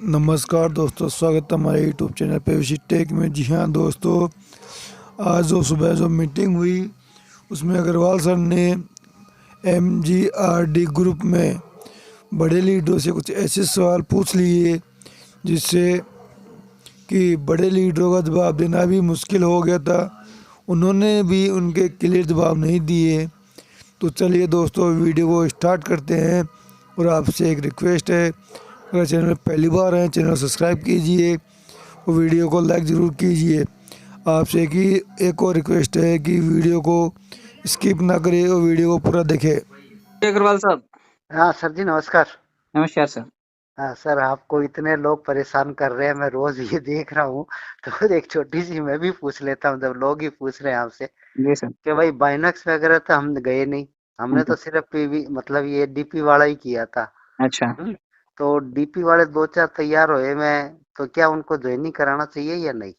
नमस्कार दोस्तों, स्वागत है हमारे यूट्यूब चैनल पे विशिट टेक में। जी हाँ दोस्तों, आज जो सुबह जो मीटिंग हुई उसमें अग्रवाल सर ने MGRD ग्रुप में बड़े लीडरों से कुछ ऐसे सवाल पूछ लिए जिससे कि बड़े लीडरों का जवाब देना भी मुश्किल हो गया था। उन्होंने भी उनके क्लियर जवाब नहीं दिए। तो चलिए दोस्तों, वीडियो को स्टार्ट करते हैं। और आपसे एक रिक्वेस्ट है, अगर चैनल पहली बार है चैनल सब्सक्राइब कीजिए और वीडियो को लाइक ज़रूर कीजिए। आपसे कि एक और रिक्वेस्ट है कि वीडियो को स्किप ना करें और वीडियो को पूरा देखें। अग्रवाल साहब। हाँ सर जी, नमस्कार। नमस्कार सर। हाँ सर, आपको इतने लोग परेशान कर रहे हैं, मैं रोज ये देख रहा हूँ। तो एक छोटी सी मैं भी पूछ लेता हूँ, जब लोग ही पूछ रहे हैं आपसे जी सर। कि भाई बाइनक्स वगैरह तो हम गए नहीं, हमने तो सिर्फ पीवी मतलब ये डीपी वाला ही किया था। अच्छा तो डीपी वाले दो चार तैयार हुए, मैं तो क्या उनको ज्वाइनिंग कराना चाहिए या नहीं?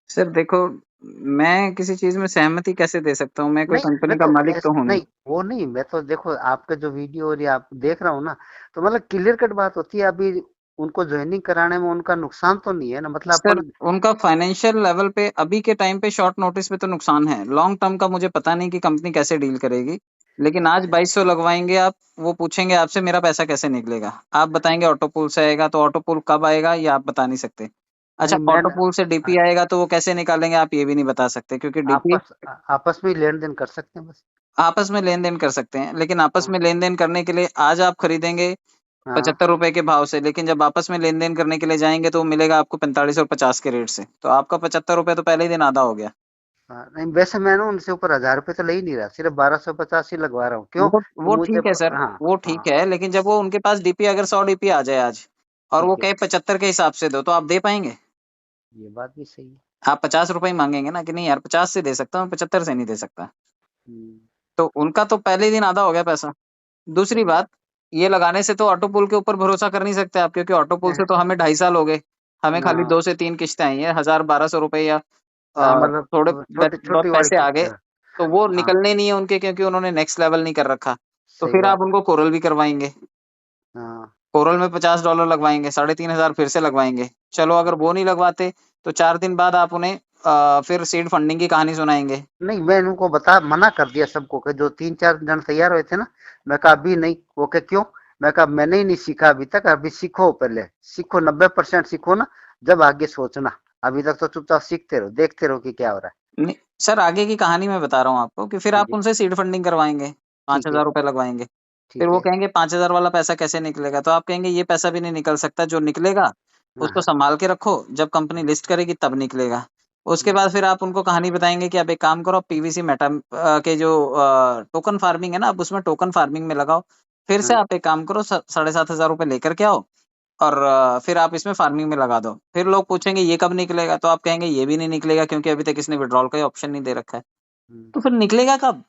सर, देखो, मैं किसी चीज में सहमति कैसे दे सकता हूँ? मैं कोई नहीं, मैं कंपनी का तो मालिक तो हूँ नहीं। नहीं, वो नहीं, मैं तो देखो आपके जो वीडियो और ये आप देख रहा हूँ ना, तो मतलब क्लियर कट बात होती है। अभी उनको ज्वाइनिंग कराने में उनका नुकसान तो नहीं है ना, मतलब सर, अपन। उनका फाइनेंशियल लेवल पे अभी के टाइम पे शॉर्ट नोटिस पे तो नुकसान है। लॉन्ग टर्म का मुझे पता नहीं कि कंपनी कैसे डील करेगी, लेकिन आज अच्छा। 2200 लगवाएंगे आप, वो पूछेंगे आपसे मेरा पैसा कैसे निकलेगा। आप बताएंगे ऑटो पूल से आएगा, तो ऑटो पूल कब आएगा ये आप बता नहीं सकते। अच्छा, नहीं मैं ऑटो पूल से डीपी आएगा तो वो कैसे निकालेंगे आप ये भी नहीं बता सकते, क्योंकि डीपी आपस में ही लेन देन कर सकते हैं बस। आपस में लेन-देन कर सकते हैं, लेकिन आपस हाँ, में लेन-देन करने के लिए आज आप खरीदेंगे हाँ, 75 रुपए के भाव से, लेकिन जब आपस में लेन-देन करने के लिए जाएँगे तो वो मिलेगा आपको 45 और 50 के रेट से। तो आपका 75 रुपए तो पहले ही दिन आधा हो गया। हाँ, नहीं वैसे मैं ना उनसे ऊपर 1000 रुपए तो ले ही नहीं रहा, सिर्फ 1250 ही लगवा रहा हूँ। क्यों कि वो मुझे ठीक है सर, हाँ, वो हाँ, ठीक है, लेकिन जब वो उनके पास डीपी अगर 100 डीपी आ जाए आज और वो ठीक है। कहे 75 के हिसाब से दो, तो आप दे पाएँगे? ये बात भी सही है। आप 50 रुपए ही माँगेंगे ना कि नहीं यार 50 से दे सकता हूँ, 75 से नहीं दे सकता। हम्म, तो उनका तो पहले ही दिन आधा हो गया पैसा। दूसरी सही बात, ये लगाने से तो ऑटो पूल के ऊपर भरोसा कर नहीं सकते आप, क्योंकि ऑटो पूल है। से तो हमें 2.5 साल हो गए। हमें खाली हाँ, 2 से 3 किश्तें आई हैं, 1000-1200 रुपए या हाँ, मतलब थोड़े छोटी बहुत छोटी वाली पैसे आ किस्त गए, है। तो वो हाँ, निकलने नहीं है उनके, क्योंकि उन्होंने नेक्स्ट लेवल नहीं कर रखा। तो सही फिर आप बात। उनको कोरल भी करवाएँगे। हाँ, कोरल में $50 लगवाएँगे, 3500 फिर से लगवाएँगे। चलो अगर वो नहीं लगवाते, तो 4 दिन बाद आप उन्हें फिर सीड फंडिंग की कहानी सुनाएँगे। नहीं मैं इनको बता मना कर दिया सबको कि जो तीन चार जन तैयार हुए थे ना, मैं कहा अभी नहीं। वो कहे क्यों? मैं कहा मैंने ही नहीं सीखा अभी तक, अभी सीखो, पहले सीखो, 90% सीखो ना, जब आगे सोचना। अभी तक तो चुपचाप सीखते रहो, देखते रहो कि क्या हो रहा नहीं, सर आगे की कहानी मैं बता रहा हूँ आपको कि फिर है। आप जी, उनसे सीड फंडिंग करवाएँगे, ठीक है, 5000 रुपए लगवाएँगे। फिर ठीक वो है। कहेंगे 5000 वाला पैसा कैसे निकलेगा? तो आप कहेंगे ये पैसा भी नहीं निकल सकता, जो निकलेगा हाँ, उसको हाँ, सँभाल के रखो, जब कंपनी लिस्ट करेगी तब निकलेगा। उसके बाद फिर आप उनको कहानी बताएँगे कि आप एक काम करो, पीवीसी मेटा के जो टोकन फार्मिंग है ना, आप उसमें टोकन फार्मिंग में लगाओ। फिर से हाँ, आप एक काम करो, 7500 रुपए लेकर के आओ और फिर आप इसमें फार्मिंग में लगा दो। फिर लोग पूछेंगे ये कब निकलेगा? तो आप कहेंगे ये भी नहीं निकलेगा, क्योंकि अभी तक इसने विथड्रॉल का ही ऑप्शन नहीं दे रखा है। हम्म, तो फिर निकलेगा कब?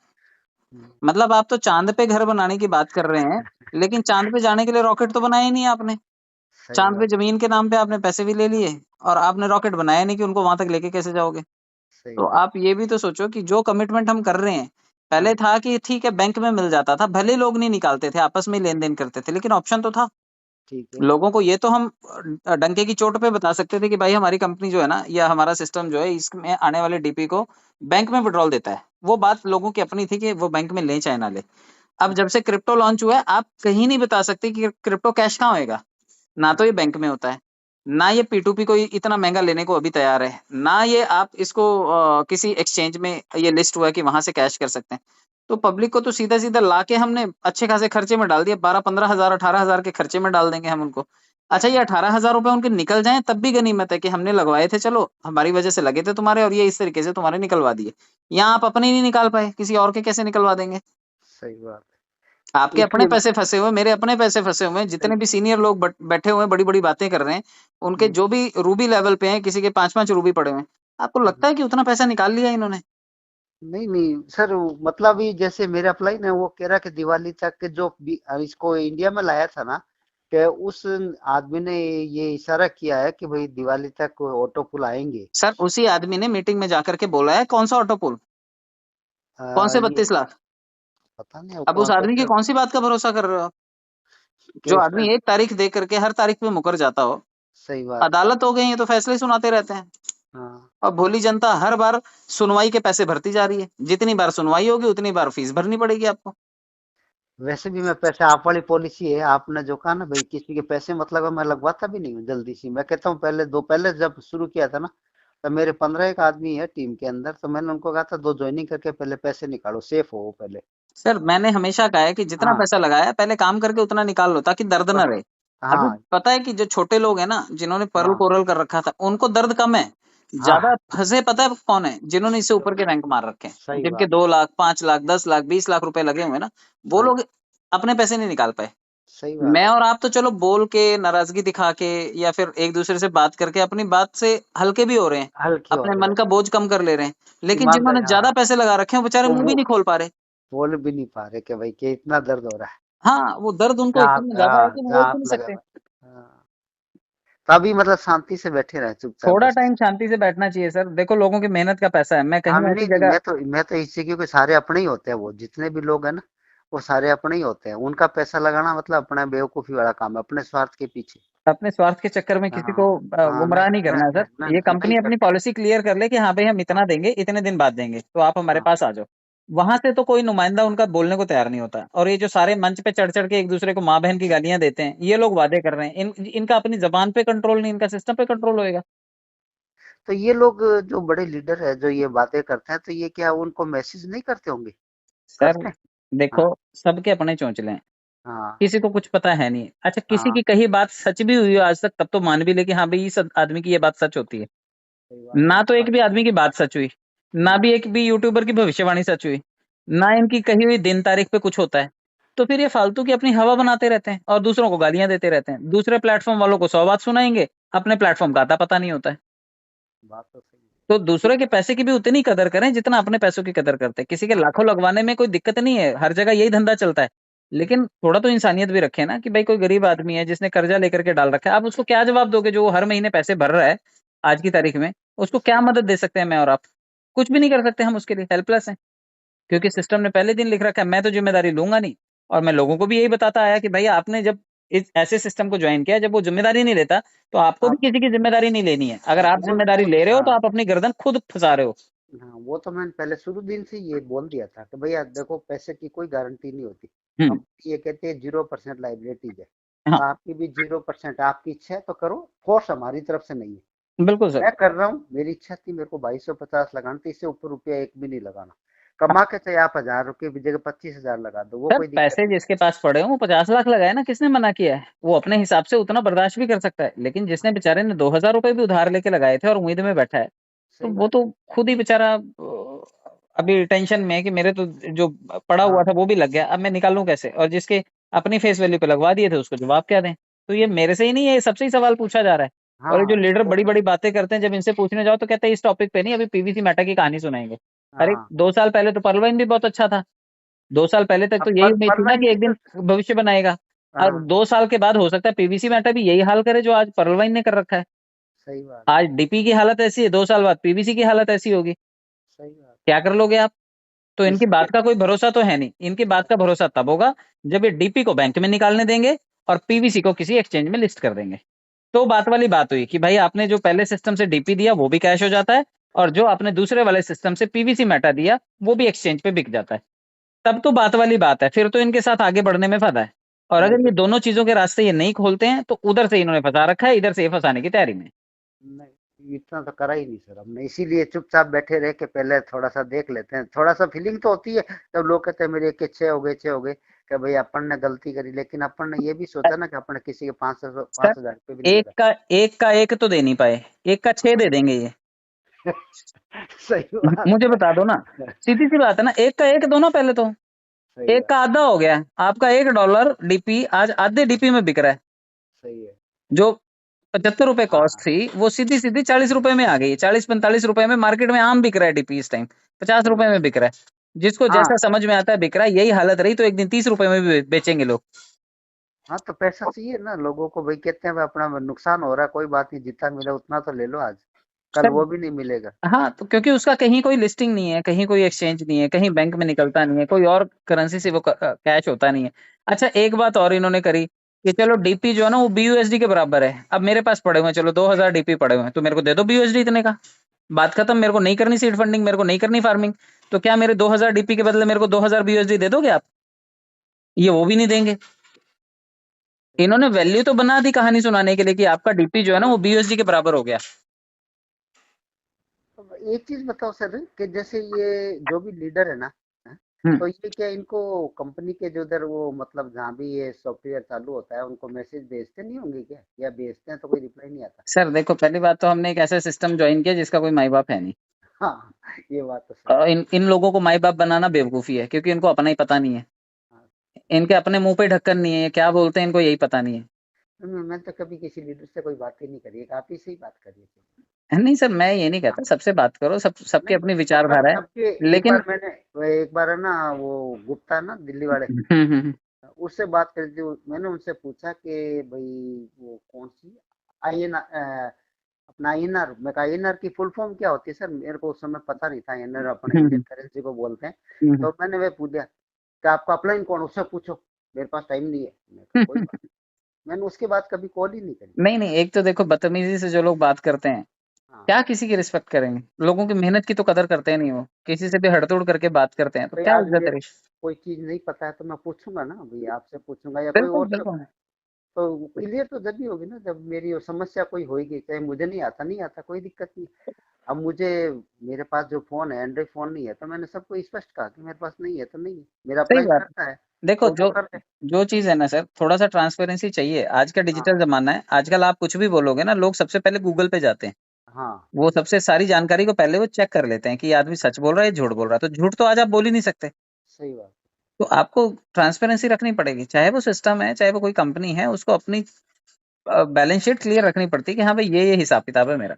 हम्म, मतलब आप तो चाँद पे घर बनाने की बात कर रहे हैं, लेकिन चाँद पे जाने के लिए रॉकेट तो बनाया ही नहीं आपने। सही चाँद पे बात, ज़मीन के नाम पे आपने पैसे भी ले लिए और आपने रॉकेट बनाया नहीं कि उनको वहाँ तक लेके कैसे जाओगे? सही तो बात। आप ये भी तो सोचो कि जो कमिटमेंट हम कर रहे हैं, पहले हाँ, था कि ठीक है बैंक में मिल जाता था, भले लोग नहीं निकालते थे, आपस में ही लेन-देन करते थे, लेकिन ऑप्शन तो था। ठीक है। लोगों को ये तो हम डंके की चोट पे बता सकते थे कि भाई हमारी कंपनी जो है ना या हमारा सिस्टम जो है इसमें आने वाले डीपी को बैंक में विड्रॉल देता है। वो बात लोगों की अपनी थी कि वो बैंक में लें चाहे ना लें। अब जब से क्रिप्टो लॉन्च हुआ है, आप कहीं नहीं बता सकते कि क्रिप्टो कैश कहाँ होएगा। ना तो ये बैंक में होता है, ना ये P2P को इतना महँगा लेने को अभी तैयार है, ना ये आप इसको किसी एक्सचेंज में ये लिस्ट हुआ है कि वहाँ से कैश कर सकते हैं। तो पब्लिक को तो सीधा-सीधा लाके हमने अच्छे खासे खर्चे में डाल दिया, 12-15 हज़ार 18 हज़ार के खर्चे में डाल देंगे हम उनको। अच्छा, ये 18 हज़ार रुपए उनके निकल जाएँ तब भी गनीमत है कि हमने लगवाए थे, चलो हमारी वजह से लगे थे तुम्हारे और ये इस तरीके से तुम्हारे निकलवा दिए। यहाँ आप अपने ही नहीं निकाल पाए, किसी और के कैसे निकलवा देंगे? सही बात है। आपके अपने इसलिए पैसे फँसे हुए हैं, मेरे अपने पैसे फँसे हुए हैं, जितने भी सीनियर लोग बैठे हुए हैं, बड़ी-बड़ी बातें कर रहे हैं, उनके हम्म, जो भी रूबी लेवल पे हैं, किसी के 5-5 रूबी पड़े हुए हैं। आपको हम्म। लगता है कि उतना पैसा निकाल लिया इन्होंने? नहीं नहीं सर, मतलब ये जैसे मेरा अप्लाई ना, वो कह रहा कि दिवाली तक के जो इसको इंडिया में लाया था ना, कि उस आदमी ने ये इशारा किया है कि भाई दिवाली तक ऑटो पुल आएंगे। सर, उसी आदमी ने मीटिंग में जाकर के बोला है, कौन सा ऑटो पूल? कौन से ये 32 लाख? पता नहीं अब अब उस कौन आदमी की कैसे कौन सी बात का भरोसा कर रहे हो आप? कि जो उसने। आदमी एक तारीख दे करके हर तारीख पे मुकर जाता हो। सही बात है। अदालत हो गई है तो फैसले ही सुनाते रहते हैं। हाँ। और भोली जनता हर बार सुनवाई के पैसे भरती जा रही है। जितनी बार सुनवाई होगी उतनी बार फीस भरनी पड़ेगी आपको। वैसे भी मैं पैसे आप वाली पॉलिसी है, आपने जो कहा ना भाई किसी के पैसे मतलब मैं लगवाता भी नहीं हूँ जल्दी से। मैं कहता हूँ पहले जब शुरू किया था ना, तो मेरे 15 एक आदमी है टीम के अंदर, तो मैंने उनको कहा था 2 ज्वाइनिंग करके पहले पैसे निकालो, सेफ हो वो पहले। सर मैंने हमेशा कहा है कि जितना हाँ। पैसा लगाया है, पहले काम करके उतना निकाल लो ताकि दर्द ना बस। रहे। अभी हाँ। पता है कि जो छोटे लोग हैं ना, जिन्होंने परल हाँ। कोरल कर रखा था, उनको दर्द कम है। ज्यादा हाँ। फंसे पता है कौन है? जिन्होंने इससे ऊपर के रैंक मार रखे हैं, सही जिनके बात। 2 लाख 5 लाख 10 लाख 20 लाख रुपए लगे हुए हैं ना, वो हाँ। लोग अपने पैसे नहीं निकाल पाए। सही बात मैं है। और आप तो चलो बोल के नाराजगी दिखा के या फिर एक दूसरे से बात करके अपनी बात से हल्के भी हो रहे हैं, हल्के हो अपने रहे मन हैं। का बोझ कम कर ले रहे हैं। लेकिन जिन्होंने ईमानदारी, ज्यादा हाँ। पैसे लगा रखे हैं, वो बेचारे वो मुंह भी वो नहीं खोल पा रहे। बोल भी नहीं पा रहे कि भाई कि इतना दर्द हो रहा है। हाँ, वो दर्द उनको जहाँ इतना ज्यादा है कि वो जहाँ बोल भी हाथ नहीं लगा सकते। हुआ है। हाँ। तभी मतलब शांति से बैठे रहे चुपचाप थोड़ा बस। टाइम शांति से बैठना चाहिए सर। देखो लोगों की मेहनत का पैसा है। मैं हाँ, कहीं ऐसी नहीं नहीं, जगह मैं तो इससे, क्योंकि सारे अपने ही होते हैं, वो जितने भी लोग हैं ना, वो सारे अपने ही होते हैं। उनका पैसा लगाना मतलब अपना बेवकूफी वाला काम है, अपने स्वार्थ के पीछे। अपने स्वार्थ के चक्कर में किसी हाँ। को हाँ। गुमराह नहीं करना है सर। ये नहीं कंपनी अपनी करते। पॉलिसी क्लियर कर ले कि हाँ भाई हम हाँ। इतना देंगे, इतने दिन बाद देंगे, तो आप हमारे हाँ। पास आ जाओ। वहां से तो कोई नुमाइंदा उनका बोलने को तैयार नहीं होता। और ये जो सारे मंच पे चढ़ चढ़ के एक दूसरे को माँ बहन की गालियां देते हैं, ये लोग वादे कर रहे हैं। इनका अपनी जबान पे कंट्रोल नहीं, इनका सिस्टम पे कंट्रोल होएगा। तो ये लोग जो बड़े लीडर है जो ये बातें करते हैं, तो ये क्या उनको मैसेज नहीं करते होंगे? सर करते हैं। देखो, हाँ। सबके अपने चोंचले हैं। हाँ। किसी को कुछ पता है नहीं। अच्छा, किसी हाँ। की कही बात सच भी हुई हो आज तक, तब तो मान भी ले कि हाँ भाई इस आदमी की ये बात सच होती है। सही बात ना तो है। एक भी आदमी की बात सच हुई, ना हम्म। भी एक भी यूट्यूबर की भविष्यवाणी सच हुई, ना इनकी कही हुई दिन तारीख पे कुछ होता है। तो फिर ये फालतू की अपनी हवा बनाते रहते हैं और दूसरों को गालियां देते रहते हैं। दूसरे प्लेटफॉर्म वालों को 100 बात सुनाएंगे, अपने प्लेटफॉर्म का आता पता नहीं होता है। बात तो सही तो है। दूसरे के पैसे की भी उतनी कदर करें जितना अपने पैसों की कदर करते हैं। किसी के हाँ। लाखों लगवाने में कोई दिक्कत नहीं है, हर जगह यही धंधा चलता है। लेकिन थोड़ा तो इंसानियत भी रखें ना, कि भाई कोई गरीब आदमी है जिसने कर्जा लेकर के डाल रखा है, आप उसको क्या जवाब दोगे? जो वो हर महीने पैसे भर रहा है आज की तारीख में, उसको क्या मदद दे सकते हैं मैं और आप? कुछ भी नहीं कर सकते हम उसके लिए, हेल्पलेस हैं। क्योंकि सिस्टम ने पहले दिन लिख रखा है, मैं तो जिम्मेदारी लूंगा नहीं। और मैं लोगों को भी यही बताता आया कि भाई आपने जब इस ऐसे सिस्टम को ज्वाइन किया, जब वो जिम्मेदारी नहीं लेता, तो आपको भी आप। किसी की जिम्मेदारी नहीं लेनी है। अगर आप वो। जिम्मेदारी ले रहे हो तो हाँ। आप अपनी गर्दन खुद फंसा रहे हो। हाँ, वो तो मैंने पहले शुरू दिन से ये बोल दिया था कि भैया देखो पैसे की कोई गारंटी नहीं होती। हम्म। कंपनी ये कहते हैं 0% लाइबिलिटीज है। हाँ, तो आपकी भी 0%, आपकी इच्छा है तो करो, फोर्स हमारी तरफ से नहीं है। बिल्कुल सर। मैं कर रहा हूँ, मेरी इच्छा थी, मेरे को 2250 लगाना था, इससे ऊपर रुपया एक भी नहीं लगाना। हाँ, कमा के चाहे आप 1000 रुपये की जगह 25,000 लगा दो, वो सर कोई दिक्कत पैसे नहीं। जिसके पास पड़े हो वो 50 लाख लगाए ना, किसने मना किया है? वो अपने हिसाब से उतना बर्दाश्त भी कर सकता है। लेकिन जिसने बेचारे ने 2,000 रुपए भी उधार लेके लगाए थे और उम्मीद में बैठा है, तो सही वो बात। तो खुद ही बेचारा अभी टेंशन में है कि मेरे तो जो पड़ा हुआ हाँ। था वो भी लग गया, अब मैं निकालूं कैसे? और जिसके अपनी फेस वैल्यू पे लगवा दिए थे उसको जवाब क्या दें? तो ये मेरे से ही नहीं है, ये सबसे ही सवाल पूछा जा रहा है। और ये जो हाँ। लीडर वो बड़ी तो। बड़ी बातें करते हैं, जब इनसे पूछने जाओ तो कहते हैं इस टॉपिक पे नहीं, अभी पीवीसी मेटा की कहानी सुनाएंगे। अरे हाँ। 2 साल पहले तो परलवाइन भी बहुत अच्छा था। 2 साल पहले तक अब तो यही उम्मीद थी ना परवाइन कि भी एक तो। दिन भविष्य बनाएगा। और हाँ। 2 साल के बाद हो सकता है पीवीसी मेटा भी यही हाल करे जो आज परलवाइन ने कर रखा है। सही बात। आज डीपी की हालत ऐसी है, 2 साल बाद पीवीसी की हालत ऐसी होगी। सही बात। क्या कर लोगे आप? तो इनकी इसीलिए। बात का कोई भरोसा तो है नहीं। इनकी बात का भरोसा तब होगा जब ये डीपी को बैंक में निकालने देंगे और पीवीसी को किसी एक्सचेंज में लिस्ट कर देंगे। तो बात वाली बात हुई कि भाई आपने जो पहले सिस्टम से डीपी दिया वो भी कैश हो जाता है, और जो आपने दूसरे वाले सिस्टम से पीवीसी मेटा दिया वो भी एक्सचेंज पे बिक जाता है। तब तो बात वाली बात है, फिर तो इनके साथ आगे बढ़ने में फायदा है। और नहीं अगर तो। ये दोनों चीजों के रास्ते ये नहीं खोलते हैं, तो उधर से इन्होंने फंसा रखा है, इधर से ये फंसाने की तैयारी में। नहीं, इतना तो करा ही नहीं सर हमने, इसीलिए चुपचाप बैठे रह के पहले थोड़ा सा देख लेते हैं। थोड़ा सा फीलिंग तो होती है जब लोग कहते हैं मेरे के 6 हो गए कि भाई अपन ने गलती करी, लेकिन अपन ने ये भी सोचा ना कि अपन ने किसी के 500 सर 5,000 रुपये भी नहीं लगा। एक का एक तो दे नहीं पाए, एक का 6 दे देंगे ये। सही बात मुझे है। बता दो ना, सीधी सी बात है ना, एक का एक दो ना पहले तो। सही एक बात। का आधा हो गया। आपका $1 डीपी आज आधे डीपी में बिक रहा है। सही है। जो 75 रुपए कॉस्ट हाँ। थी वो सीधी सीधी 40 रुपए में आ गई। 40-45 रुपए में मार्केट में आम बिक रहा है डीपी इस टाइम। 50 रुपए में बिक रहा है। जिसको हाँ। जैसा समझ में आता है बिक रहा है। यही हालत रही तो एक दिन 30 रुपए में भी बेचेंगे लोग। हाँ, तो पैसा चाहिए ना लोगों को, भाई कहते हैं भाई अपना नुकसान हो रहा है, कोई बात नहीं, जितना मिला उतना तो ले लो आज। कल सर वो भी नहीं मिलेगा। हाँ, तो क्योंकि उसका कहीं कोई लिस्टिंग नहीं है, कहीं कोई एक्सचेंज नहीं है, कहीं बैंक में निकलता नहीं है, कोई और करेंसी से वो कैश होता नहीं है। अच्छा, एक बात और इन्होंने करी कि चलो डीपी जो है ना वो बीयूएसडी के बराबर है। अब मेरे पास पड़े हुए हैं, चलो 2000 डीपी पड़े हुए हैं, तो मेरे को दे दो बीयूएसडी इतने का। बात खत्म, मेरे को नहीं करनी सीड फंडिंग, मेरे को नहीं करनी फार्मिंग। तो क्या मेरे 2000 डीपी के बदले मेरे को 2000 बीयूएसडी दे दोगे आप? ये वो भी नहीं देंगे। इन्होंने वैल्यू तो बना दी कहानी सुनाने के लिए कि आपका डीपी जो है ना वो बीयूएसडी के बराबर हो गया। अब एक चीज बताओ सर कि जैसे ये जो भी लीडर है ना, हैं, हम्म। तो ये क्या इनको कंपनी के जो उधर वो मतलब जहाँ भी ये सॉफ्टवेयर चालू होता है उनको मैसेज भेजते नहीं होंगे क्या, या भेजते हैं तो कोई रिप्लाई नहीं आता? सर देखो, पहली बात तो हमने एक ऐसा सिस्टम ज्वाइन किया जिसका कोई माई बाप है नहीं। हाँ, ये बात तो सही है। इन लोगों को माई बाप बनाना बेवकूफी है, क्योंकि इनको अपना ही पता नहीं है। हाँ, इनके अपने मुंह पे ढक्कन नहीं है, ये क्या बोलते हैं इनको यही पता नहीं है। मैं तो कभी किसी लीडर से कोई बात ही नहीं करी, एक आप ही से ही बात करी है। नहीं सर, मैं ये नहीं हाँ, कहता सबसे बात करो, सबकी नहीं, अपनी मतलब विचारधारा है। सबके एक लेकिन बार मैंने, वो एक बार है ना वो गुप्ता ना दिल्ली वाले, हम्म। उससे बात करी थी। मैंने उनसे पूछा कि भाई वो कौन सी आई अपना आईएनआर, मैं कहा आईएनआर की फुल फॉर्म क्या होती है सर, मेरे को उस समय पता नहीं था, आईएनआर अपने इंडियन हम्म। करेंसी को बोलते हैं। हम्म। तो मैंने वे पूछ दिया कि आपका अपलाइन कौन, उससे पूछो, मेरे पास टाइम नहीं है। मैं कहा कोई बात नहीं। मैंने उसके बाद कभी कॉल ही नहीं करी। नहीं नहीं, एक तो देखो बदतमीजी से जो लोग बात करते हैं, हाँ, क्या किसी की रिस्पेक्ट करेंगे? लोगों की मेहनत की तो कदर करते नहीं, वो किसी से भी हड़तोड़ करके बात करते हैं, तो भाई क्या आज इज्जत मेरे है? कोई चीज नहीं पता है तो मैं पूछूंगा ना भाई, आपसे पूछूंगा या कोई बिल्कुल और से। बिल्कुल। तो क्लियर तो जब भी होगी ना, जब मेरी वो समस्या कोई होगी, चाहे मुझे नहीं आता, नहीं आता, कोई दिक्कत नहीं। अब मुझे, मेरे पास जो फोन है एंड्रॉइड फोन नहीं है, तो मैंने सबको स्पष्ट कहा कि मेरे पास नहीं है तो नहीं है, मेरा सही अप्लाई बात है। करता है देखो, तो वो जो कर दे। जो चीज है ना सर, थोड़ा सा ट्रांसपेरेंसी चाहिए। आज का डिजिटल हाँ, जमाना है, आजकल आप कुछ भी बोलोगे ना, लोग सबसे पहले गूगल पे जाते हैं। हाँ, वो सबसे सारी जानकारी को पहले वो चेक कर लेते हैं कि ये आदमी सच बोल रहा है या झूठ बोल रहा है। तो झूठ तो आज आप बोल ही नहीं सकते। सही बात। तो आपको ट्रांसपेरेंसी रखनी पड़ेगी, चाहे वो सिस्टम है, चाहे वो कोई कंपनी है, उसको अपनी बैलेंस शीट क्लियर रखनी पड़ती है कि हाँ भाई ये हिसाब किताब है मेरा।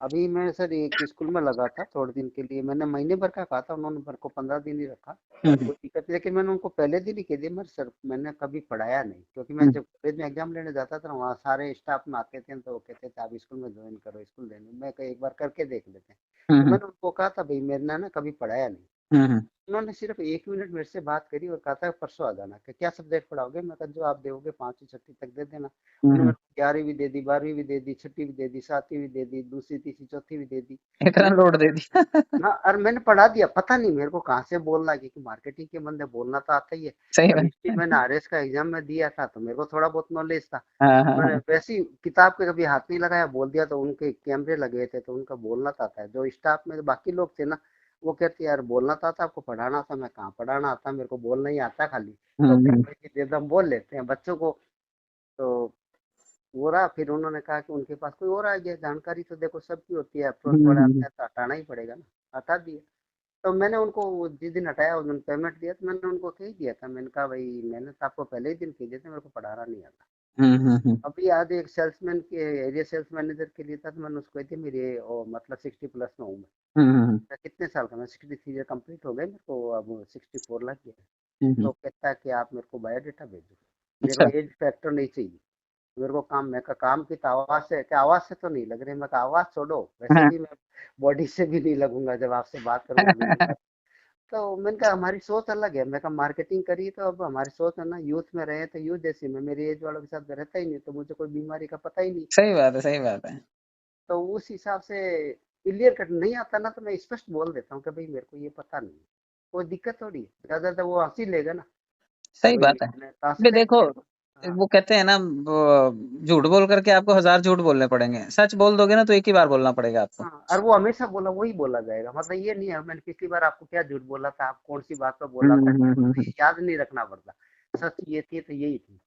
अभी मैं सर एक स्कूल में लगा था थोड़े दिन के लिए, मैंने महीने भर का कहा था, उन्होंने मेरे को 15 दिन ही रखा। हम्म। कोई दिक्कत नहीं, लेकिन मैंने उनको पहले दिन ही कह दिया, मैं सर मैंने कभी पढ़ाया नहीं, क्योंकि मैं हम्म। जब कॉलेज में एग्जाम लेने जाता था ना, वहाँ सारे स्टाफ में आते थे तो वो कहते थे आप स्कूल में ज्वाइन करो, स्कूल देने, मैं कहा एक बार करके देख लेते हैं। तो हम्म। मैंने उनको कहा था भाई मैंने ना कभी पढ़ाया नहीं। हम्म। उन्होंने सिर्फ 1 मिनट मेरे से बात करी और कहा था परसों आ जाना, कि क्या सब्जेक्ट पढ़ाओगे, मैं कहा जो आप दोगे 5वीं 6वीं तक दे देना। उन्होंने हम्म। मेरे को 11वीं भी दे दी, 12वीं भी दे दी, 6वीं भी दे दी, 7वीं भी दे दी, दूसरी तीसरी चौथी भी दे दी। इतना मैंने लोड सब, दे दिया। हाँ, और मैंने पढ़ा दिया, पता नहीं मेरे को कहाँ से बोलना है, क्योंकि मार्केटिंग के बंदे बोलना तो आता ही है। सही और बात हिस्ट्री है। मैंने आरएस का एग्जाम में दिया था तो मेरे को थोड़ा बहुत नॉलेज था। हाँ हाँ मैंने हाँ। वैसी किताब के कभी हाथ नहीं लगाया, बोल दिया, तो उनके कैमरे लगे थे तो उनका बोलना तो आता है। जो स्टाफ में बाकी लोग थे ना, वो कहते यार बोलना तो आता, आपको पढ़ाना था। मैं कहाँ पढ़ाना आता, मेरे को बोलना ही आता खाली। तो हम्म। पेपर की दे दो, हम बोल लेते हैं बच्चों को। तो वो रहा, फिर उन्होंने कहा कि उनके पास कोई और आ गया, जानकारी तो देखो सबकी होती है, अप्रोच थोड़ा आता है तो हटाना ही पड़ेगा ना, हटा दिया। तो मैंने उनको जिस दिन हटाया उस दिन पेमेंट दिया, तो मैंने उनको कह दिया था, मैंने कहा भाई मैंने तो आपको पहले ही दिन कह दिया था मेरे को पढ़ाना नहीं आता। हम्म। अभी आज एक सेल्समैन के, एरिया सेल्स मैनेजर के लिए था, तो मैंने उसको कही थी मेरी मतलब 60+ में हूँ मैं। हम्म। कितने साल का, मैं 63 ईयर कंप्लीट हो गए मेरे को, अब 64 लग गया। हम्म। तो कहता है कि आप मेरे को बायोडेटा भेजो, मेरे को अच्छा। एज फैक्टर नहीं चाहिए, मेरे को काम, मैं का काम की तो आवाज से, क्या आवाज से तो नहीं लग रही, मैं का आवाज छोड़ो, वैसे हाँ। भी मैं बॉडी से भी नहीं लगूंगा, जब आपसे बात करूंगा मिलूंगा। तो मैंने कहा हमारी सोच अलग है, मैं कहा मार्केटिंग करी तो अब हमारी सोच है ना, यूथ में रहे तो यूथ जैसी, मैं मेरी एज वालों के साथ रहता ही नहीं, तो मुझे कोई बीमारी का पता ही नहीं। सही बात है, सही बात है। तो उस हिसाब से क्लियर कट नहीं आता ना, तो मैं स्पष्ट बोल देता हूँ कि भाई मेरे को ये पता नहीं है। कोई दिक्कत थोड़ी है, ज्यादा वो हंसी लेगा ना कि सही भाई बात है। मैंने कहा ये से देखो, हाँ, वो कहते हैं ना, झूठ बोल करके आपको 1000 झूठ बोलने पड़ेंगे, सच बोल दोगे ना तो एक ही बार बोलना पड़ेगा आपको। हाँ, और वो हमेशा बोला वही बोला जाएगा, मतलब ये नहीं है मैंने पिछली बार आपको क्या झूठ बोला था, आप कौन सी बात पर बोला था, हम्म। याद नहीं रखना पड़ता। सच ये थी तो यही थी,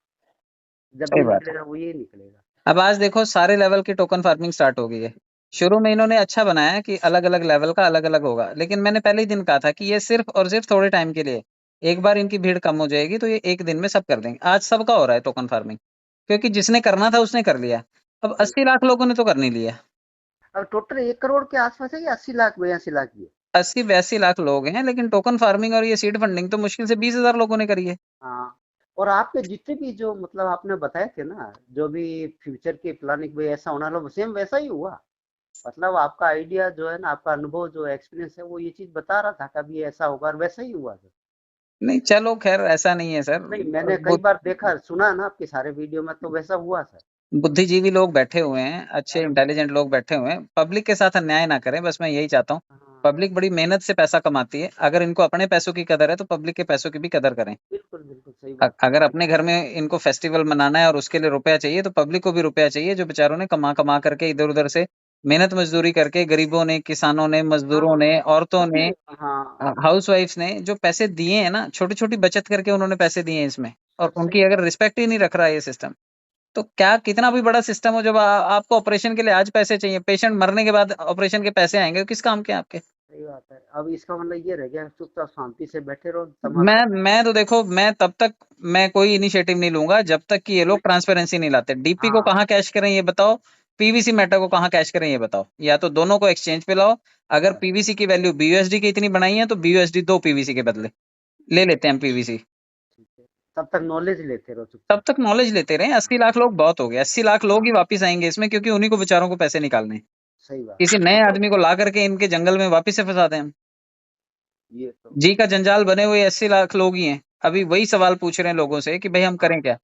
जब सही भी बात है। निकलेगा वो यही निकलेगा। अब आज देखो, सारे लेवल की टोकन फार्मिंग स्टार्ट हो गई है। शुरू में इन्होंने अच्छा बनाया कि अलग अलग लेवल का अलग अलग होगा, लेकिन मैंने पहले ही दिन कहा था कि ये सिर्फ और सिर्फ थोड़े टाइम के लिए। एक बार इनकी भीड़ कम हो जाएगी तो ये एक दिन में सब कर देंगे। आज सबका हो रहा है टोकन फार्मिंग, क्योंकि जिसने करना था उसने कर लिया। अब सही। 80 लाख लोगों ने तो कर नहीं लिया। अब टोटल 1 करोड़ के आसपास है या 80 लाख 82 लाख की है? 80-82 लाख लोग हैं, लेकिन टोकन फार्मिंग और ये सीड फंडिंग तो मुश्किल से 20,000 लोगों ने करी है। हाँ, और आपके जितने भी जो मतलब आपने बताए थे ना, जो भी फ्यूचर की प्लानिंग भी ऐसा होना वाला, सेम वैसा ही हुआ। मतलब आपका आइडिया जो है ना, आपका अनुभव जो एक्सपीरियंस है, वो ये चीज बता रहा था कभी ऐसा होगा, और वैसा ही हुआ सर। नहीं चलो खैर ऐसा नहीं है सर। नहीं, मैंने कई बार देखा सुना ना आपके सारे वीडियो में, तो वैसा हुआ सर। बुद्धिजीवी लोग बैठे हुए हैं, अच्छे हाँ इंटेलिजेंट लोग बैठे हुए हैं, पब्लिक के साथ अन्याय ना करें, बस मैं यही चाहता हूँ। हाँ, पब्लिक बड़ी मेहनत से पैसा कमाती है, अगर इनको अपने पैसों की कदर है तो पब्लिक के पैसों की भी कदर करें। बिल्कुल बिल्कुल सही बात है। अगर अपने घर में इनको फेस्टिवल मनाना है और उसके लिए रुपया चाहिए तो पब्लिक को भी रुपया चाहिए, जो बेचारों ने कमा कमा करके इधर उधर से मेहनत मजदूरी करके, गरीबों ने, किसानों ने, मजदूरों हाँ ने, औरतों ने, इसमें हाँ हाउस वाइफ्स ने जो पैसे दिए हैं ना, छोटी छोटी बचत करके उन्होंने पैसे दिए हैं इसमें, और सही उनकी बात। अगर रिस्पेक्ट ही नहीं रख रहा है ये सिस्टम, तो क्या कितना भी बड़ा सिस्टम हो, जब आपको ऑपरेशन के लिए आज पैसे चाहिए, पेशेंट मरने के बाद ऑपरेशन के पैसे आएंगे, तो किस काम के आपके? सही बात है। अब इसका मतलब ये रह गया, चुपचाप शांति से बैठे रहो, तमाशा। मैं तो देखो, मैं तब तक मैं कोई इनिशिएटिव नहीं लूंगा जब तक कि ये लोग नहीं, ट्रांसपेरेंसी नहीं लाते। डीपी को हाँ कहाँ कैश करें ये बताओ, पीवीसी मेटा को कहाँ कैश करें ये बताओ, या तो दोनों को एक्सचेंज पे लाओ। अगर बस पीवीसी की वैल्यू बीयूएसडी की इतनी बनाई है तो बीयूएसडी दो पीवीसी के बदले ले लेते हैं हम पीवीसी। ठीक है, तब तक नॉलेज लेते रहो तब चुपचाप। तक नॉलेज लेते रहे। 80 लाख लोग बहुत हो गए, 80 लाख लोग ही हाँ वापिस आएंगे इसमें, क्योंकि उन्हीं को बेचारों को पैसे निकालने हैं। सही बात किसी है। नए मतलब आदमी को ला करके इनके जंगल में वापिस से फंसा दें हम। ये तो जी का जंजाल बने हुए 80 लाख लोग ही हैं। अभी वही सवाल पूछ रहे हैं लोगों से कि भाई हम हाँ करें क्या,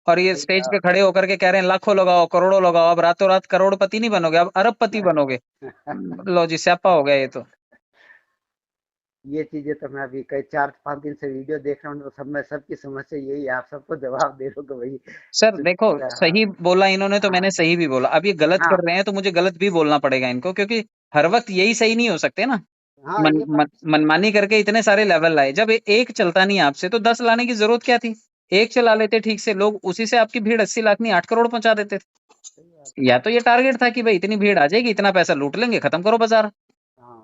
और ये सही स्टेज पे खड़े होकर के कह रहे हैं लाखों लगाओ, करोड़ों लगाओ, अब रातों रात करोड़पति नहीं बनोगे, अब अरबपति बनोगे। लो जी, स्यापा हो गया ये तो। ये चीजें तो मैं अभी कई 4-5 दिन से वीडियो देख रहा हूँ, तो सब में सबकी समस्या यही है, आप सबको जवाब दे दो कि भाई सर देखो, हाँ सही बोला इन्होंने तो हाँ मैंने सही भी बोला, अब ये गलत हाँ कर रहे हैं तो मुझे गलत भी बोलना पड़ेगा इनको, क्योंकि हर वक्त यही सही नहीं हो सकते ना। हाँ, ये बात मनमानी करके इतने सारे लेवल लाए, जब एक चलता नहीं आपसे तो 10 लाने की जरूरत क्या थी? एक चला लेते ठीक से, लोग उसी से आपकी भीड़ 80 लाख नहीं 8 करोड़ पहुंचा देते। सही बात है। या तो ये टारगेट था कि भाई इतनी भीड़ आ जाएगी, इतना पैसा लूट लेंगे, खत्म करो बाजार। हाँ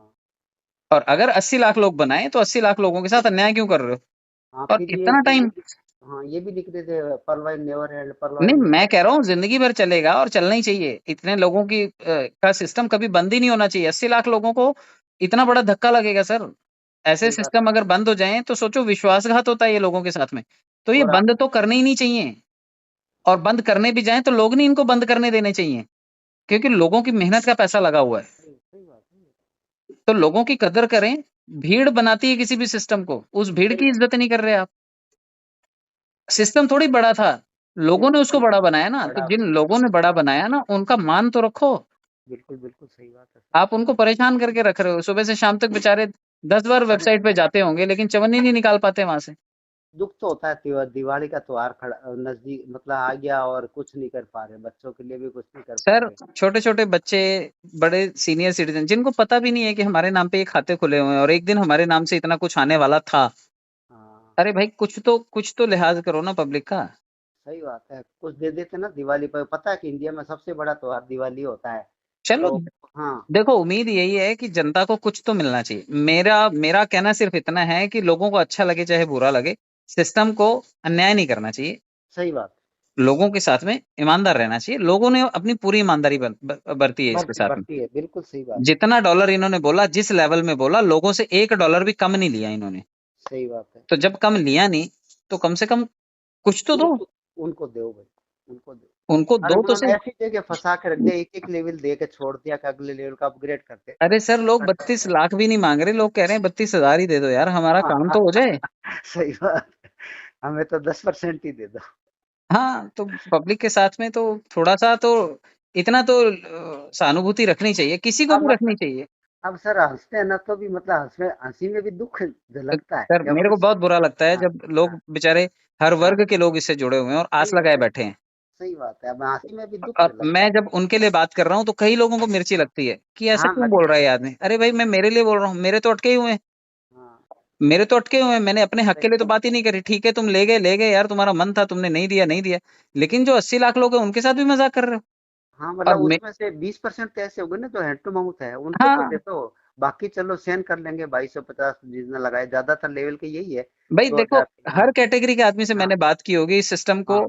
और अगर 80 लाख लोग बनाए तो 80 लाख लोगों के साथ अन्याय क्यों कर रहे हो? हाँ, और फिर इतना टाइम? हाँ ये भी लिख रहे थे, परवाई नेवर एंड, परवाई नहीं, नेवर। मैं कह रहा हूँ जिंदगी भर चलेगा और चलना ही चाहिए। इतने लोगों की का सिस्टम कभी बंद ही नहीं होना चाहिए। 80 लाख लोगों को इतना बड़ा धक्का लगेगा सर। ऐसे सही बात सिस्टम अगर बंद हो जाएं तो सोचो, विश्वासघात होता है ये लोगों के साथ में। तो है। ये और बंद तो करने ही नहीं चाहिए, और बंद करने भी जाएं तो लोग नहीं इनको बंद करने देने चाहिए, क्योंकि लोगों की मेहनत का पैसा लगा हुआ है। सही बात है। तो लोगों की कदर करें। भीड़ बनाती है किसी भी सिस्टम को, उस भीड़ सही की बात। इज्जत नहीं कर रहे आप। सिस्टम थोड़ी बड़ा था, लोगों ने उसको बिल्कुल बड़ा बनाया ना, तो बड़ा जिन लोगों ने बड़ा बनाया ना उनका मान तो रखो। बिल्कुल बिल्कुल सही बात है सर। आप उनको परेशान करके रख रहे हो, सुबह से शाम तक बेचारे 10 बार अरे वेबसाइट पे जाते होंगे लेकिन चवन्नी नहीं निकाल पाते वहां से। दुख तो होता है, दिवाली का त्योहार खड़ा नजदीक मतलब आ गया, और कुछ नहीं कर पा रहे, बच्चों के लिए भी कुछ नहीं कर पा सर रहे। छोटे छोटे बच्चे, बड़े सीनियर सिटीजन, जिनको पता भी नहीं है कि हमारे नाम पे ये खाते खुले हुए हैं और एक दिन हमारे नाम से इतना कुछ आने वाला था। हाँ अरे भाई, कुछ तो लिहाज करो ना पब्लिक का। सही बात है, कुछ दे देते ना दिवाली पर। पता है कि इंडिया में सबसे बड़ा त्योहार दिवाली होता है। चलो, तो हाँ देखो उम्मीद यही है कि जनता को कुछ तो मिलना चाहिए। मेरा मेरा कहना सिर्फ इतना है कि लोगों को अच्छा लगे चाहे बुरा लगे, सिस्टम को अन्याय नहीं करना चाहिए। सही बात। लोगों के साथ में ईमानदार रहना चाहिए। लोगों ने अपनी पूरी ईमानदारी बरती है इसके साथ में। बढ़ती है, बिल्कुल सही बात है। जितना डॉलर इन्होंने बोला, जिस लेवल में बोला, लोगों से $1 भी कम नहीं लिया इन्होंने। सही बात है। तो जब कम लिया नहीं, तो कम से कम कुछ तो दो। उनको उनको दो भाई, उनको दो। उनको अरे दो तो उन्होंने सही। ऐसी जगह फंसा के रख दिया, एक एक लेवल दे के छोड़ दिया कि अगले लेवल का अपग्रेड करते। अरे सर, लोग 32 लाख भी नहीं मांग रहे, लोग कह रहे हैं 32,000 ही दे दो यार, हमारा काम तो हो जाए। सही बात है। हमें तो 10% ही दे दो। हाँ, तो पब्लिक के साथ में तो थोड़ा सा तो, इतना तो सहानुभूति रखनी चाहिए, किसी को अब भी रखनी मतलब चाहिए। अब सर हंसते हैं ना, तो भी मतलब हंसी में भी दुख झलकता है सर जब मेरे को बहुत बुरा लगता है हाँ जब लोग बेचारे, हर हाँ वर्ग के लोग इससे जुड़े हुए हैं और सही आस बात। लगाए बैठे हैं। सही बात है, अब हंसी में भी दुख और झलकता मैं है। जब उनके लिए बात कर रहा हूँ तो कई लोगों को मिर्ची लगती है कि ऐसा हाँ क्यों लग बोल रहा है ये आदमी। अरे भाई, मैं मेरे लिए बोल रहा हूँ, मेरे तो अटके ही हुए हैं। हाँ मेरे तो अटके हुए हैं, मैंने अपने हक सही। के लिए तो बात ही नहीं करी। ठीक है, तुम ले गए यार, तुम्हारा मन था, तुमने नहीं दिया नहीं दिया, लेकिन जो 80 लाख लोग हैं उनके साथ भी मजाक कर रहे हो। हाँ और मतलब उसमें से 20% तो ऐसे हो गए ना जो हैंड टू माउथ है, उनको तो हाँ देखो। बाकी चलो सहन कर लेंगे, 2250 जितना लगाए, ज्यादातर लेवल के यही है। भाई दो देखो, हजार हर हाँ कैटेगरी के आदमी से हाँ मैंने बात की होगी इस सिस्टम को, हाँ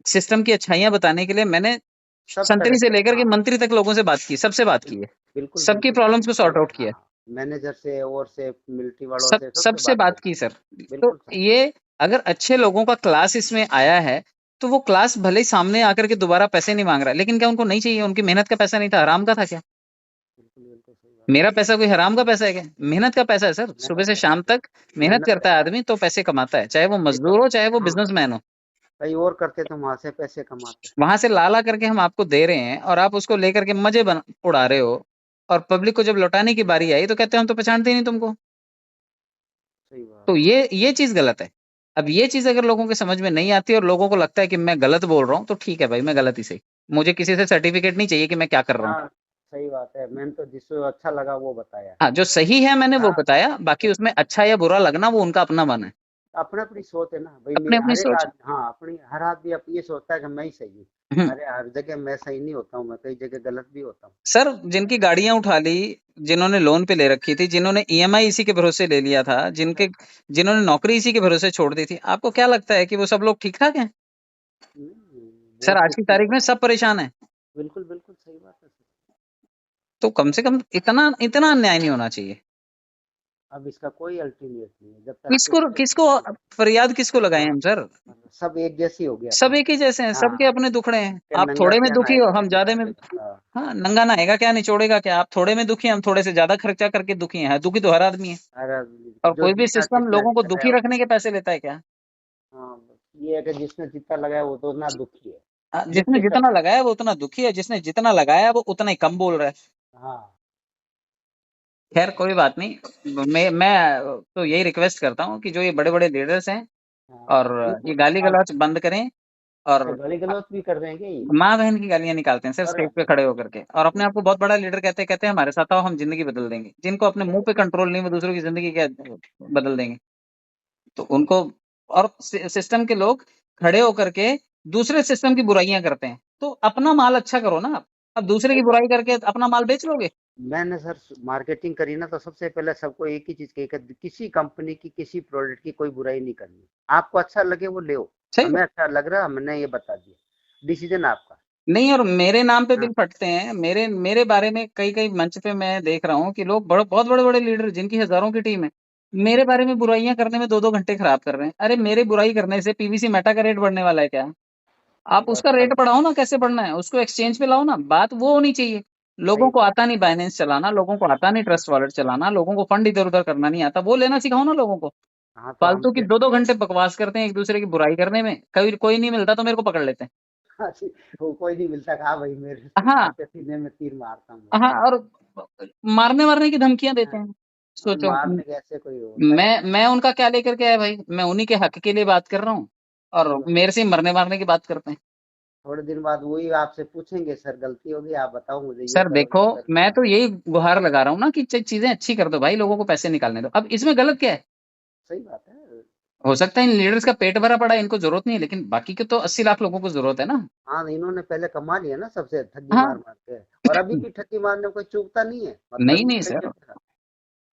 सिस्टम की अच्छाइयां बताने के लिए। मैंने सब तरह संतरी से के लेकर के हाँ मंत्री तक लोगों से बात की, सबसे बात की है, बिल्कुल सबकी बिल्कुल। प्रॉब्लम्स को सॉर्ट आउट किया है। हाँ मैनेजर से और से मिलिट्री वालों सब से सबसे सबसे बात बात करी। की सर। तो बिल्कुल सर। ये, अगर अच्छे लोगों का क्लास इसमें आया है, तो वो क्लास भले ही सामने आकर के दोबारा पैसे नहीं मांग रहा है, लेकिन क्या उनको नहीं चाहिए? उनकी मेहनत का पैसा नहीं था, आराम का था क्या? मेरा पैसा कोई हराम का पैसा है क्या? मेहनत का पैसा है सर। सुबह से शाम तक मेहनत मेहनत करता है आदमी तो पैसे कमाता है, चाहे वो मजदूर हो चाहे वो हाँ बिजनेसमैन हो। कहीं और करते तो वहां से पैसे कमाते। वहां से ला ला करके हम आपको दे रहे हैं और आप उसको लेकर के उड़ा रहे हो। और पब्लिक को जब लौटाने की बारी आई तो कहते हैं हम तो पहचानते ही नहीं तुमको। सही बात। तो ये चीज गलत है। अब ये चीज अगर लोगों के समझ में नहीं आती और लोगों को लगता है कि मैं गलत बोल रहा हूँ तो ठीक है भाई, मैं गलत ही सही। मुझे किसी से सर्टिफिकेट नहीं चाहिए कि मैं क्या कर रहा हूँ। हाँ सही बात है, मैंने तो जिसको अच्छा लगा वो बताया। हाँ, जो सही है मैंने वो हाँ बताया, बाकी उसमें अच्छा या बुरा लगना वो उनका अपना मन है। अपनी अपनी सोच है ना भाई, अपनी अपनी हर एक सोच। आदमी, हाँ अपनी हर आदमी ये सोचता है कि मैं ही सही हूँ। हम्म। अरे हर जगह मैं सही नहीं होता हूँ, मैं कई जगह गलत भी होता हूँ। सर, जिनकी गाड़ियां उठा ली, जिन्होंने लोन पे ले रखी थी, जिन्होंने ईएमआई इसी के भरोसे ले लिया था, जिन्होंने नौकरी इसी के भरोसे छोड़ दी थी, आपको क्या लगता है कि वो सब लोग ठीक ठाक हैं? सर, बहुत आज की दुखी तारीख है। में सब परेशान है। बिल्कुल बिल्कुल सही बात है। तो कम से कम इतना इतना अन्याय नहीं होना चाहिए। अब इसका कोई अल्टरनेट नहीं है जब तक किसको किसको फरियाद किसको लगाएं हाँ हम सर? सब एक जैसी हो गया सब था। एक ही जैसे हैं, सबके हाँ अपने दुखड़े हैं। कि आप नंगा थोड़े में क्या दुखी हो, नायका हम ज्यादा में। हाँ हाँ, नंगा नहाएगा क्या, निचोड़ेगा क्या? आप थोड़े में दुखी हैं, हम थोड़े से ज्यादा खर्चा करके दुखी हैं। दुखी तो हर आदमी है। अरे और जो कोई भी जितना सिस्टम जितना लोगों को लगाया दुखी रखने के पैसे लेता है क्या? हाँ ये है कि जिसने जितना लगाया वो तो ना दुखी है। जिसने जितनी जितना लगाया वो उतना दुखी है, जिसने जितना लगाया वो उतना ही कम बोल रहा है। हाँ खैर, कोई बात नहीं। मैं तो यही रिक्वेस्ट करता हूँ कि जो ये बड़े बड़े लीडर्स हैं हाँ और इनको ये गाली आप गलौज बंद करें। और गाली गलौज भी कर देंगे ये। माँ बहन की गालियां निकालते हैं सर अरे स्टेज पे खड़े होकर के, और अपने आप को बहुत बड़ा लीडर कहते हैं हमारे साथ आओ हम जिंदगी बदल देंगे। जिनको अपने मुंह पे कंट्रोल नहीं, वो दूसरों की जिंदगी क्या बदल देंगे? तो उनको, और सिस्टम के लोग खड़े होकर के दूसरे सिस्टम की बुराइयां करते हैं। तो अपना माल अच्छा करो ना आप। अब दूसरे सही की बात। बुराई करके अपना माल बेच लोगे? मैंने सर मार्केटिंग करी ना तो सबसे पहले सबको एक ही चीज कही कि किसी कंपनी की किसी प्रोडक्ट की कोई बुराई नहीं करनी। आपको अच्छा लगे वो ले। सही हमें बात। अच्छा लग रहा हमने ये बता दिया, डिसीजन आपका। नहीं, और मेरे नाम पे हाँ बिल फटते हैं। मेरे मेरे बारे में कई कई मंच पे मैं देख रहा हूँ कि लोग बहुत बड़े बड़े लीडर जिनकी हजारों की टीम है, मेरे बारे में बुराइयां करने में 2-2 घंटे खराब कर रहे हैं। अरे, मेरे बुराई करने से पीवीसी मेटा का रेट बढ़ने वाला है क्या? आप बस उसका रेट अब बढ़ाओ ना, कैसे बढ़ना है उसको एक्सचेंज पे लाओ ना। बात वो होनी चाहिए। लोगों सही को बात। आता नहीं बाइनेंस चलाना, लोगों को आता नहीं ट्रस्ट वॉलेट चलाना, लोगों को फंड इधर उधर करना नहीं आता, वो लेना सिखाओ ना लोगों को। हाँ तो हम फालतू की पे 2-2 घंटे बकवास करते हैं एक दूसरे की बुराई करने में, कभी कोई नहीं मिलता तो मेरे को पकड़ लेते हैं। हाँ जी, वो कोई नहीं मिलता कहा भाई मेरे हाँ। आपके सीने में तीर मारता हूँ हाँ, और मारने मारने की धमकियां देते हाँ, हैं। और सोचो। मार देगा ऐसे कोई होता है। मैं उनका क्या लेकर के आया भाई? मैं उन्हीं के हक के लिए बात कर रहा हूँ। और सही बात। मेरे से मरने मारने की बात करते हैं। थोड़े दिन बाद वही आपसे पूछेंगे सर गलती होगी आप बताओ मुझे ये सर करो देखो, ये करो। मैं तो यही गुहार लगा रहा हूँ ना कि चीजें अच्छी कर दो भाई, लोगों को पैसे निकालने दो। अब इसमें गलत क्या है? सही बात है। हो सकता है इन लीडर्स का पेट भरा पड़ा है, इनको जरूरत नहीं है, लेकिन बाकी के तो 80 लाख लोगों को जरूरत है ना। हाँ इन्होंने पहले कमा लिया ना सबसे ठगी हाँ। मार मार के। और अभी भी ठगी मारने में कोई चूकता नहीं है, मतलब नहीं ये नहीं कई सर। जगह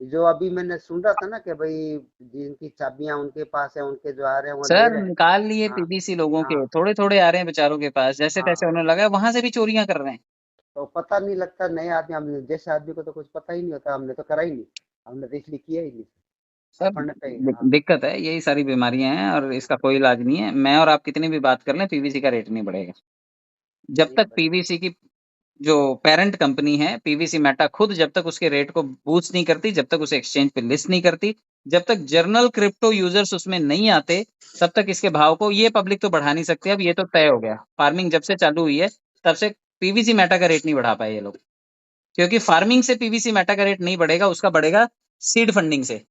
जो अभी मैंने सुन रहा था ना कि भाई जिनकी चाबियां उनके पास है उनके जो आ रहे हैं वो ले सर, रहे हैं। निकाल लिए हाँ पीबीसी लोगों के, हाँ थोड़े थोड़े आ रहे हैं बेचारों के पास, जैसे तैसे हाँ उन्हें लगा वहां से भी चोरियां कर रहे हैं। तो पता नहीं लगता नए आदमी, हमने जैसे आदमी को तो कुछ पता ही नहीं होता, हमने तो करा ही नहीं, हमने तो इसलिए किया ही नहीं। सर, अपन पे हाँ दिक्कत है, यही सारी बीमारियां हैं और इसका कोई इलाज नहीं है। मैं और आप कितनी भी बात कर लें, पीवीसी का रेट नहीं बढ़ेगा। जब नहीं तक पता। पीवीसी की जो पेरेंट कंपनी है पीवीसी मेटा खुद जब तक उसके रेट को बूस्ट नहीं करती, जब तक उसे एक्सचेंज पे लिस्ट नहीं करती, जब तक जर्नल क्रिप्टो यूजर्स उसमें नहीं आते, तब तक इसके भाव को ये पब्लिक तो बढ़ा नहीं सकती। अब ये तो तय हो गया, फार्मिंग जब से चालू हुई है तब से पीवीसी मेटा का रेट नहीं बढ़ा पाए ये लोग। क्योंकि फार्मिंग से पीवीसी मेटा का रेट नहीं बढ़ेगा, उसका बढ़ेगा सीड फंडिंग से।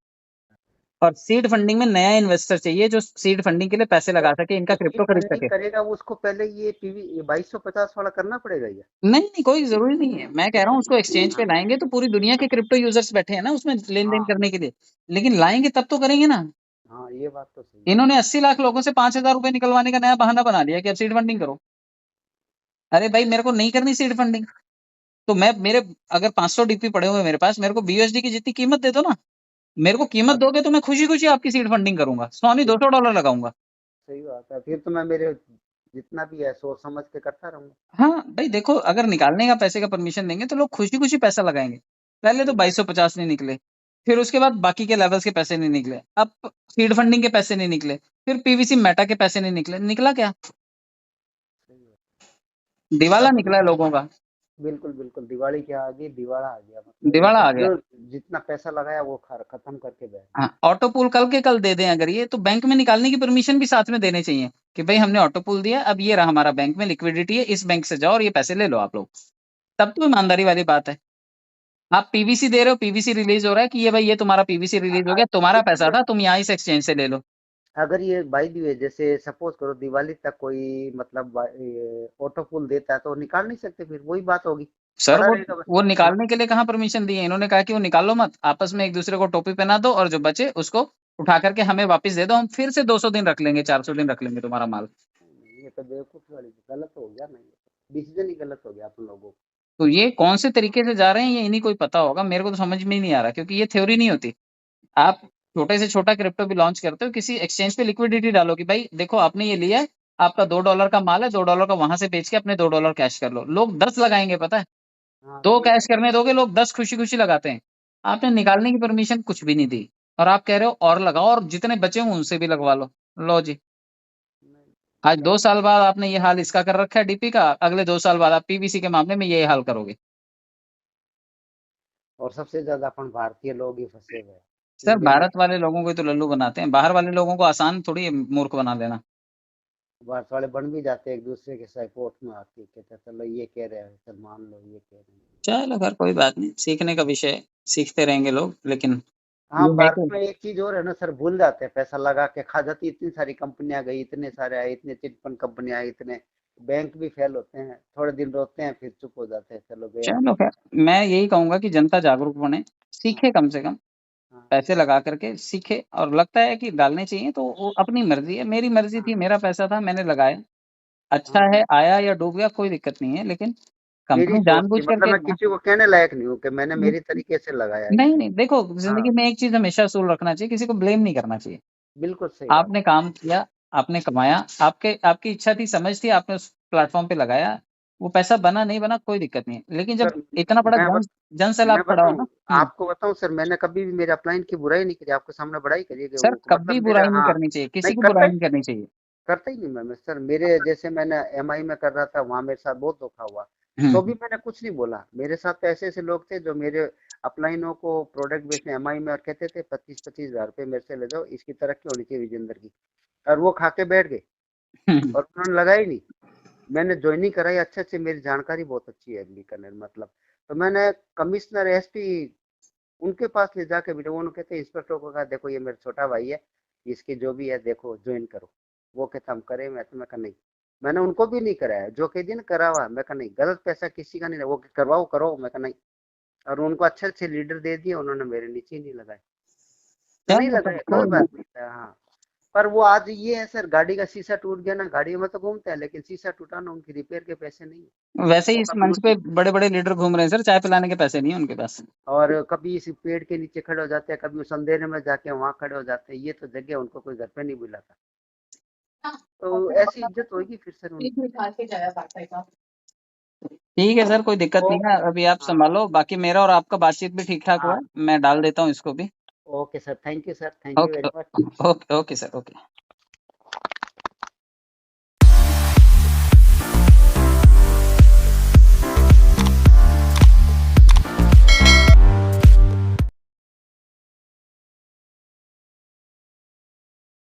और सीड फंडिंग में नया इन्वेस्टर चाहिए जो सीड फंडिंग के लिए पैसे तो लगा सके, इनका जो क्रिप्टो सीट खरीद फंडिंग सके। करेगा वो उसको पहले ये पीवी ये 2250 वाला करना पड़ेगा ये। नहीं नहीं, कोई जरूरी नहीं है। मैं कह रहा हूँ उसको एक्सचेंज पे हाँ लाएंगे तो पूरी दुनिया के क्रिप्टो यूजर्स बैठे हैं ना उसमें लेन देन हाँ करने के लिए। लेकिन लाएंगे तब तो करेंगे ना। हाँ ये बात तो सही है। इन्होंने 80 लाख लोगों से 5,000 रुपए निकलवाने का नया बहाना बना लिया कि अब सीड फंडिंग करो। अरे भाई, मेरे को नहीं करनी सीड फंडिंग। तो मैं मेरे अगर 500 डीपी पड़े हुए हैं मेरे पास, मेरे को बीयूएसडी की जितनी कीमत दे दो ना। मेरे को कीमत अब दोगे तो मैं खुशी खुशी आपकी सीड फंडिंग करूंगा, 100 नहीं फिर $200 लगाऊंगा। सही बात है, फिर तो मैं मेरे जितना भी है सोच समझ के करता रहूंगा। हाँ भाई देखो, अगर निकालने का पैसे का परमिशन देंगे तो लोग खुशी खुशी पैसा लगाएंगे। पहले तो सही बात। 2250 नहीं निकले, फिर उसके बाद बाकी के लेवल्स के पैसे नहीं निकले, अब सीड फंडिंग के पैसे नहीं निकले, फिर पीवीसी मेटा के पैसे नहीं निकले, निकला क्या? सही बात। दिवाला अब निकला है लोगों का। बिल्कुल बिल्कुल, दिवाली क्या आ गई, दिवाला आ गया, मतलब दिवाला आ मतलब गया। जो जितना पैसा लगाया वो खत्म करके बैठ गए। हाँ, ऑटो पूल कल के कल दे दें अगर ये, तो बैंक में निकालने की परमिशन भी साथ में देने चाहिए कि भाई हमने ऑटो पूल दिया, अब ये रहा हमारा बैंक में लिक्विडिटी है, इस बैंक से जाओ और ये पैसे ले लो आप लोग। तब तो ईमानदारी वाली बात है। आप पीवीसी दे रहे हो, पीवीसी रिलीज हो रहा है कि ये भाई ये तुम्हारा पीवीसी रिलीज हो गया, तुम्हारा अच्छा पैसा सर, था, तुम यहाँ से एक्सचेंज से ले लो। अगर ये बाई दी वे जैसे सपोज करो दिवाली तक कोई मतलब ऑटो पुल देता है तो निकाल नहीं सकते, फिर वही बात होगी, सर पड़ा वो रहेगा बस। वो हाँ निकालने के लिए कहाँ परमिशन दी है, इन्होंने कहा कि वो निकालो मत, आपस में एक दूसरे को टोपी पहना दो और जो बचे उसको उठा करके हमें वापस दे दो, हम फिर से 200 दिन रख लेंगे, 400 दिन रख लेंगे तुम्हारा माल। ये तो बेवकूफ़ी वाली गलत हो गया ना, ये डिसीजन ही गलत हो गया अपन लोगों का। तो ये कौन से तरीके से जा रहे हैं ये इन्हीं को ही पता होगा, मेरे को तो समझ में ही नहीं आ रहा, क्योंकि ये थ्योरी नहीं होती। आप छोटे से छोटा क्रिप्टो भी लॉन्च करते हो, किसी एक्सचेंज पे लिक्विडिटी डालो कि भाई देखो आपने ये लिया है, आपका $2 का माल है, $2 का वहां से बेच के अपने $2 कैश कर लो। लोग 10 लगाएंगे, पता है, हाँ 2 ये कैश करने दोगे, लोग 10 खुशी खुशी लगाते हैं। आपने निकालने की परमिशन कुछ भी नहीं दी, और आप कह रहे हो और लगाओ, और जितने बचे हों उनसे भी लगवा लो। लो जी, नहीं, आज 2 साल बाद आपने ये हाल इसका कर रखा है डीपी का, अगले 2 साल बाद आप पीवीसी के मामले में ये हाल करोगे। और सबसे ज्यादा अपन भारतीय लोग ही फंसे हुए हैं, सर इंडियन भारत वाले लोगों को ही तो लल्लू बनाते हैं, बाहर वाले लोगों को आसान थोड़ी है मूर्ख बना देना। भारत वाले बन भी जाते हैं एक दूसरे के सपोर्ट में आके, कहते हैं, चलो ये कह रहे हैं सर मान लो, ये कह रहे हैं। चलो खैर कोई बात नहीं, सीखने का विषय है, सीखते रहेंगे लोग, लेकिन हाँ ये है भारत कि में एक चीज और है ना सर, भूल जाते हैं, पैसा लगा के खा जाती, इतनी सारी कंपनियां गई, इतने सारे आए, इतने चिटफंड कंपनियां आई, इतने बैंक भी फेल होते हैं, थोड़े दिन रोते हैं फिर चुप हो जाते हैं, चलो गया चलो गया। खैर, मैं यही कहूंगा कि जनता जागरूक बने, हाँ सीखे, कम से कम हाँ पैसे लगा करके सीखे, और लगता है कि डालने चाहिए तो वो अपनी मर्जी है, मेरी मर्जी हाँ थी, मेरा पैसा था, मैंने लगाया, अच्छा हाँ, है, आया या डूब गया कोई दिक्कत नहीं है, लेकिन मेरी कंपनी सोच थी, जानबूझ मतलब करके। मैं किसी को कहने लायक नहीं हूँ कि मैंने मेरी तरीके से लगाया नहीं इसमें। नहीं, देखो हाँ जिंदगी में एक चीज हमेशा असूल रखना चाहिए, किसी को ब्लेम नहीं करना चाहिए। बिल्कुल सही बात आपने काम किया, आपने कमाया, आपके आपकी इच्छा थी, समझ थी, आपने उस प्लेटफॉर्म पे लगाया, वो पैसा बना नहीं बना कोई दिक्कत नहीं है, लेकिन है। जब सर इतना बड़ा मैं जन बत, जन मैं सैलाब खड़ा हो बताऊं, ना। हम्म। आपको बताऊं सर, मैंने कभी भी मेरे अपलाइन की बुराई नहीं करी, आपके सामने बड़ाई करी है कि सर वो कभी मतलब मेरे, बुराई नहीं हाँ करनी चाहिए, नहीं किसी की करता बुराई ही, नहीं करनी चाहिए। करता ही नहीं मैं सर, मेरे जैसे मैंने एमआई में कर रहा था, वहां मेरे साथ बहुत धोखा हुआ, तो भी हम्म। मैंने कुछ नहीं बोला। मेरे साथ तो ऐसे ऐसे लोग थे जो मेरे अपलाइनों को प्रोडक्ट बेचने एमआई में और कहते थे 25-25 हज़ार रुपये मेरे से ले जाओ, इसकी तरक्की होनी चाहिए विजेंद्र की, और वो खा के बैठ गए हम्म। और उन्होंने लगाया ही नहीं। मैंने ज्वाइनिंग कराई अच्छे से, मेरी जानकारी बहुत अच्छी है बीकानेर मतलब, तो मैंने कमिश्नर एसपी उनके पास ले जाके बिठा, वो कहते हैं इंस्पेक्टर को कहा देखो ये मेरा छोटा भाई है, इसकी जो भी है देखो ज्वाइन करो। वो कहता हम करें, मैं कहा नहीं, मैंने उनको भी नहीं कराया, जो कह दिन करा हुआ, मैं कहा नहीं, गलत पैसा किसी का नहीं, वो करवाओ करो, मैं कहा नहीं। और उनको अच्छे अच्छे लीडर दे दिए, उन्होंने मेरे नीचे ही नहीं लगाए, तो नहीं चलो सर लगाए कोई कोई बात बात नहीं था। हाँ पर वो आज ये है सर, गाड़ी का शीशा टूट गया ना, गाड़ियों में तो घूमते हैं लेकिन शीशा टूटा ना, उनकी रिपेयर के पैसे नहीं है, नहीं। वैसे ही वो इस कभी मंच पे बड़े बड़े लीडर घूम रहे हैं सर, चाय पिलाने के पैसे नहीं है उनके पास। और कभी इस पेड़ के नीचे खड़े हो जाते हैं, कभी उस अंधेरे में जाके वहां खड़े हो जाते हैं, ये तो जगह उनको कोई घर पे नहीं बुलाता, तो ऐसी इज्जत होगी फिर सर उनकी। ठीक है सर, कोई दिक्कत नहीं है, ओके अभी आप हाँ संभालो, बाकी मेरा और आपका बातचीत भी ठीक ठाक हुआ हाँ, है, मैं डाल देता हूँ इसको भी। Okay sir, thank you very okay, much. Okay, okay sir, okay.